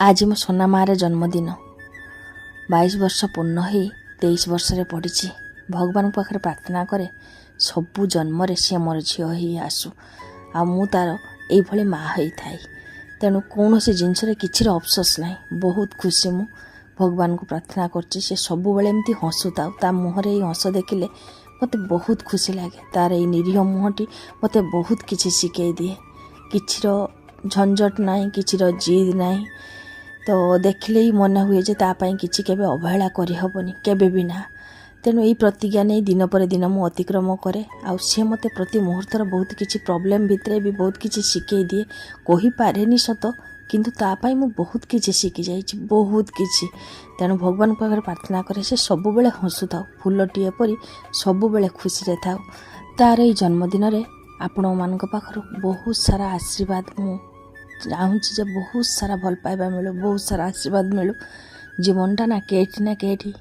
आज मो सोना मार जन्मदिन 22 वर्ष पूर्ण हो 23 वर्ष पड़ी। भगवान पाखे प्रार्थना करे सबु जन्म सी मोर झील ही आसू आ मु तार ये माँ हो थाए। तेणु कौन सी जिनस किसी अफसोस ना, बहुत खुशी मु भगवान को प्रार्थना कर सब बेले एमती हसुता ता मुहर ये हस देखिले मत बहुत खुशी लगे। तार ये निरीह मुहटी मत बहुत किसी शिखे दिए। किसी झंझट ना, किसी जिद ना, तो देखिले ही मन हुए जे तापाई किसी केबे अवहेला करि हबनी केबे भी ना। तेणु यही प्रतिज्ञा नहीं दिन पर दिन मु अतिक्रम करे। आउ सी मते प्रति मुहूर्तर बहुत किसी प्रॉब्लम भितरे भी बहुत किसी शिखे दिए। कही पारेनी सत किंतु तापाई मु बहुत किसी शिखी जाइछि, बहुत किसी। तेणु भगवान पाखरे प्रार्थना करे से सब बेले हसु थाउ, फुलटीए परी सब बेले खुशी रे थाउ। तार ई जन्मदिन रे आपण मानक पाखरु बहुत सारा आशीर्वाद मु चाहूँगी जे बहुत सारा भल पाइबा मिलू, बहुत सारा आशीर्वाद मिलू। जीवनटा ना केठी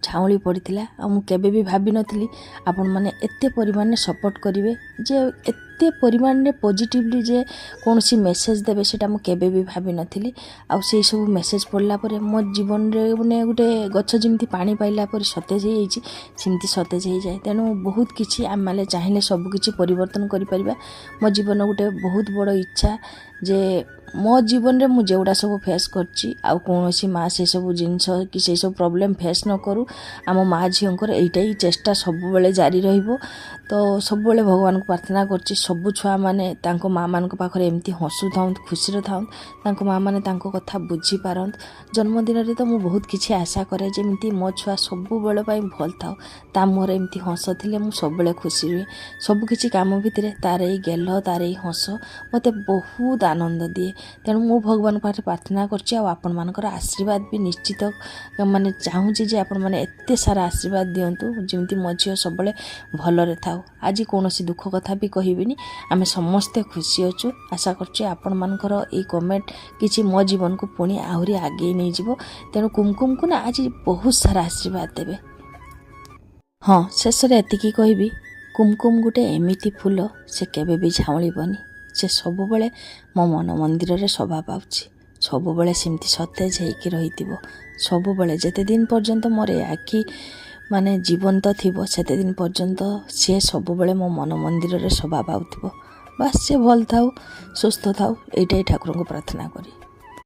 छाउली पड़ता आ मुझे भी भाभी नी आपण मैंने एते परिमाण सपोर्ट करेंगे जे एते परिमाण पॉजिटिवली जे कौन सी मेसेज देवे से मुझे भी भाभी नी। आउ से सब मेसेज पढ़ला पर मो जीवन रे माने गोटे गछ जमी पानी पाइला पर सतेज होती सतेज हो जाए। तेणु बहुत किसी आम मैंने चाहिए सबकि परिवर्तन कर मो जीवन गोटे बहुत बड़ इच्छा जे मो जीवन रे मु जेउडा सब फेस करची आउ कौन माँ से सब जिनस कि से सब प्रॉब्लम फेस न करू। आम माँ झीर यहीटा ही चेष्टा सब बेले जारी रहिबो। तो सब बेले भगवान को प्रार्थना करची सबु छुआ माने तांको माँ मान पाखरे एमती हसु था, खुशी था, तांको माँ माने तांको कथा बुझी पारत। जन्मदिन रे तो मु बहुत किसी आशा करे जेमती मो छुआ सबु बेले पाई भल थाउ, ता मोर एमती हस थिले मु सब बेले खुशी हुए। सब किसी काम भितरे तार ई गेल तार ई हस मते बहुत आनंद दिए। तेणु मु भगवान पाखे प्रार्थना करछि आपण मानकर आशीर्वाद भी निश्चित माने चाहूँगी जे आपण माने एते सारा आशीर्वाद दियंतु जेमती मो झियो सब बेले भलरे थाउ। आज कौन सी दुख कथा भी कहबिनी, आमे समस्ते खुशी अच्छु। आशा करछि आपण मानकर ई कमेंट किछि मो जीवन को पुणी आहुरी आगे नहीं जीवो। तेणु कुमकुम को ना आज बहुत सारा आशीर्वाद देबे। हाँ, शेष रे एतिकी कहबी कुमकुम गुटे एमिति फूल से केबे भी झाउलिबनी। से सब बेले मो मन मंदिर रे शोभा पाउछि, सब बेले सेमती सतेज होइकी रहितिबो। सब बेले जेते दिन पर्यंत मोर आखि माने जीवंत थिबो सेते दिन पर्यंत से सब बेले मो मन मंदिर रे शोभा पाउथिबो। बस से भल थाउ, सुस्थ थाउ, एइटाई ठाकुर को प्रार्थना करी।